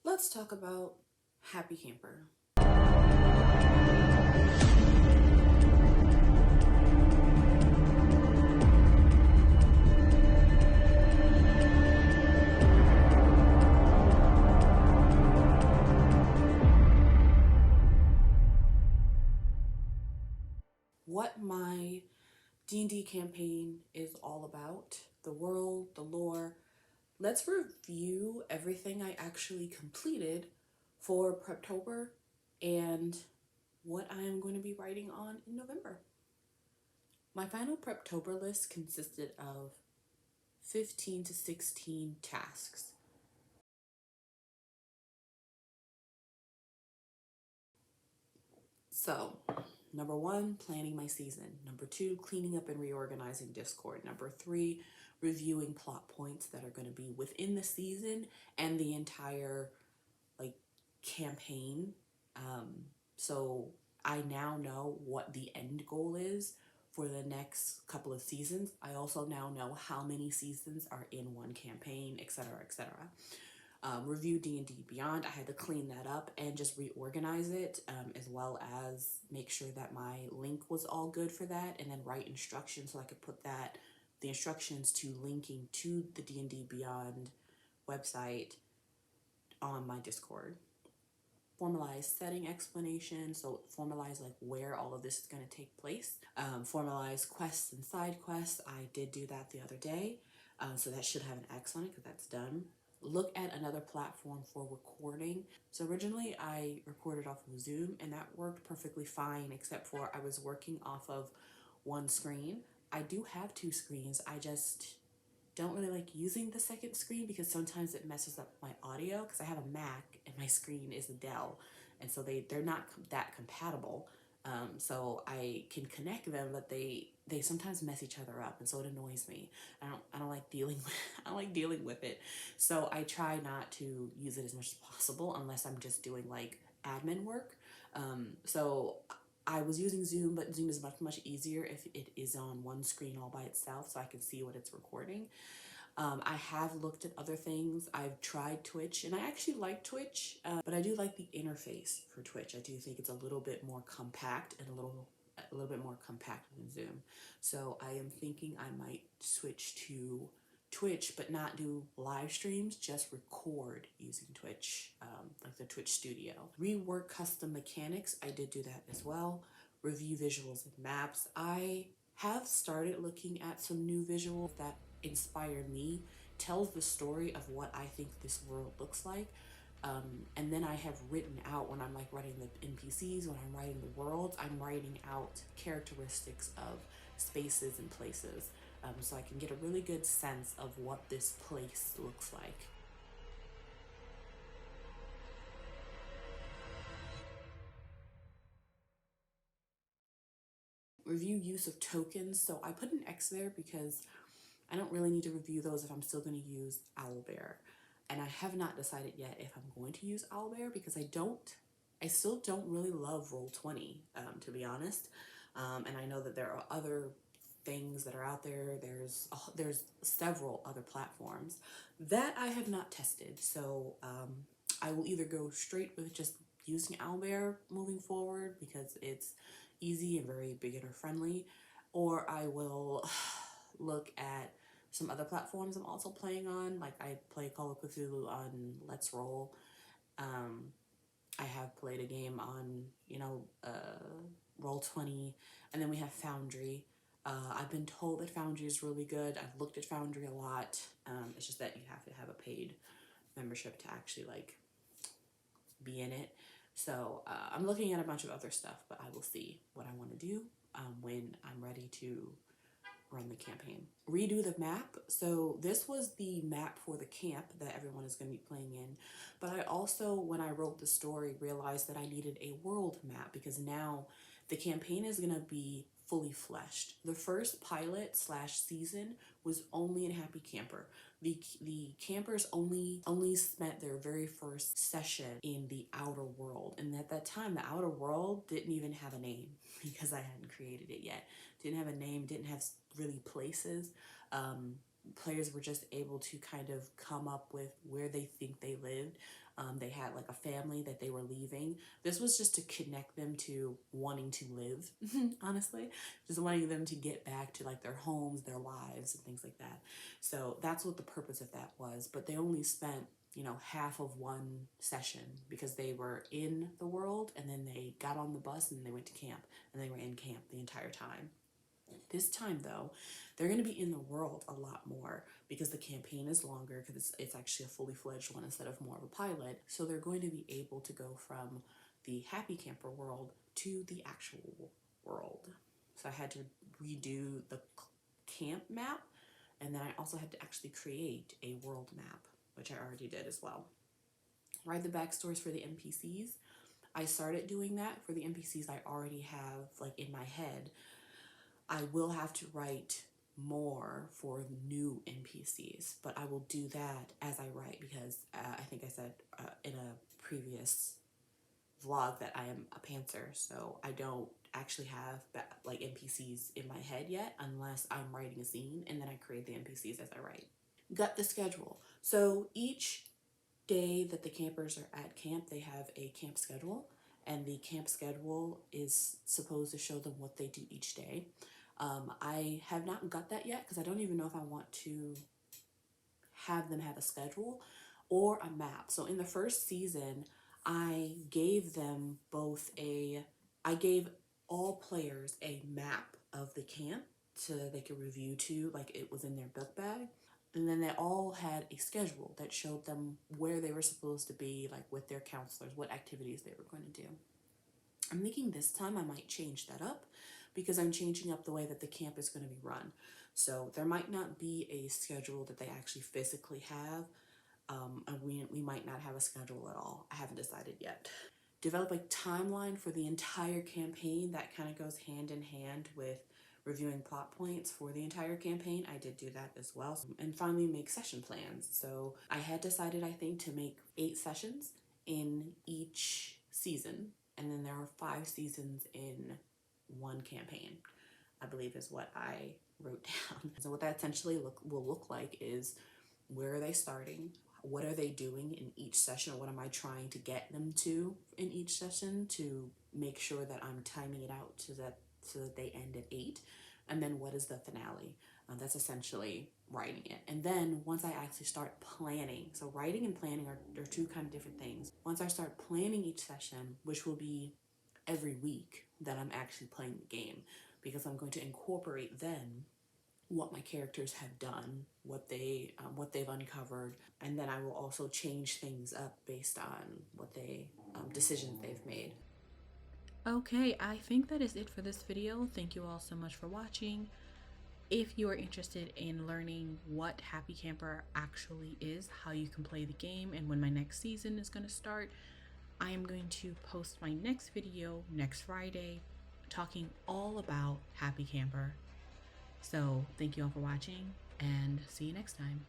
Let's talk about Happy Camper. What my D&D campaign is all about, the world, the lore. Let's review everything I actually completed for Preptober and what I am going to be writing on in November. My final Preptober list consisted of 15 to 16 tasks. So, number 1, planning my season. Number 2, cleaning up and reorganizing Discord. Number 3, reviewing plot points that are going to be within the season and the entire campaign. So I now know what the end goal is for the next couple of seasons. I also now know how many seasons are in one campaign, etc., etc. Review D&D Beyond. I had to clean that up and just reorganize it, as well as make sure that my link was all good for that, and then write instructions so I could put the instructions to linking to the D&D Beyond website on my Discord. Formalize setting explanation, so formalize where all of this is going to take place. Formalize quests and side quests. I did do that the other day, so that should have an X on it because that's done. Look at another platform for recording. So originally I recorded off of Zoom and that worked perfectly fine, except for I was working off of one screen. I do have 2 screens. I just don't really like using the second screen because sometimes it messes up my audio, because I have a Mac and my screen is a Dell, and so they're not that compatible. So I can connect them, but they sometimes mess each other up, and so it annoys me. I don't like dealing with I don't like dealing with it. So I try not to use it as much as possible unless I'm just doing admin work. So I was using Zoom, but Zoom is much easier if it is on one screen all by itself, so I can see what it's recording. I have looked at other things. I've tried Twitch, and I actually like Twitch, but I do like the interface for Twitch. I do think it's a little bit more compact and a little bit more compact than Zoom. So I am thinking I might switch to Twitch, but not do live streams, just record using Twitch, like the Twitch studio. Rework custom mechanics. I did do that as well. Review visuals and maps. I have started looking at some new visuals that inspired me, tells the story of what I think this world looks like. And then I have written out, when I'm writing the NPCs, when I'm writing the worlds, I'm writing out characteristics of spaces and places, so I can get a really good sense of what this place looks like. Review use of tokens. So I put an X there because I don't really need to review those if I'm still going to use Owlbear. And I have not decided yet if I'm going to use Owlbear because I still don't really love Roll20, to be honest. And I know that there are other things that are out there. There's several other platforms that I have not tested. So I will either go straight with just using Owlbear moving forward because it's easy and very beginner friendly, or I will look at some other platforms I'm also playing on. Like I play Call of Cthulhu on Let's Roll. I have played a game on, Roll20, and then we have Foundry. I've been told that Foundry is really good. I've looked at Foundry a lot. It's just that you have to have a paid membership to actually be in it. So I'm looking at a bunch of other stuff, but I will see what I want to do when I'm ready to run the campaign. Redo the map. So this was the map for the camp that everyone is going to be playing in, but I also, when I wrote the story, realized that I needed a world map because now the campaign is going to be fully fleshed. The first pilot / season was only in Happy Camper. The campers only spent their very first session in the outer world, and at that time the outer world didn't even have a name because I hadn't created it yet. Didn't have a name, didn't have really places. Players were just able to kind of come up with where they think they lived. They had like a family that they were leaving. This was just to connect them to wanting to live, honestly, just wanting them to get back to like their homes, their lives, and things like that. So that's what the purpose of that was. But they only spent, you know, half of one session because they were in the world and then they got on the bus and they went to camp, and they were in camp the entire time. This time, though, they're going to be in the world a lot more because the campaign is longer, because it's actually a fully fledged one instead of more of a pilot. So they're going to be able to go from the happy camper world to the actual world. So I had to redo the camp map, and then I also had to actually create a world map, which I already did as well. Write the backstories for the NPCs. I started doing that for the NPCs I already have like in my head. I will have to write more for new NPCs, but I will do that as I write because I think I said in a previous vlog that I am a pantser, so I don't actually have like NPCs in my head yet unless I'm writing a scene, and then I create the NPCs as I write. Got the schedule. So each day that the campers are at camp, they have a camp schedule, and the camp schedule is supposed to show them what they do each day. I have not got that yet because I don't even know if I want to have them have a schedule or a map. So in the first season, I gave them both I gave all players a map of the camp so that they could review too, like it was in their book bag. And then they all had a schedule that showed them where they were supposed to be, like with their counselors, what activities they were going to do. I'm thinking this time I might change that up because I'm changing up the way that the camp is going to be run. So there might not be a schedule that they actually physically have. And we might not have a schedule at all. I haven't decided yet. Develop a timeline for the entire campaign that kind of goes hand in hand with reviewing plot points for the entire campaign. I did do that as well. And finally, make session plans. So I had decided, I think, to make 8 sessions in each season, and then there are 5 seasons in one campaign, I believe is what I wrote down. So what that essentially will look like is, where are they starting? What are they doing in each session? Or what am I trying to get them to in each session to make sure that I'm timing it out so that they end at 8? And then what is the finale? That's essentially writing it. And then once I actually start planning, so writing and planning are 2 kind of different things. Once I start planning each session, which will be every week that I'm actually playing the game, because I'm going to incorporate then what my characters have done, what they've uncovered, and then I will also change things up based on what decisions they've made. Okay, I think that is it for this video. Thank you all so much for watching. If you are interested in learning what Happy Camper actually is, how you can play the game, and when my next season is going to start, I am going to post my next video next Friday talking all about Happy Camper. So thank you all for watching, and see you next time.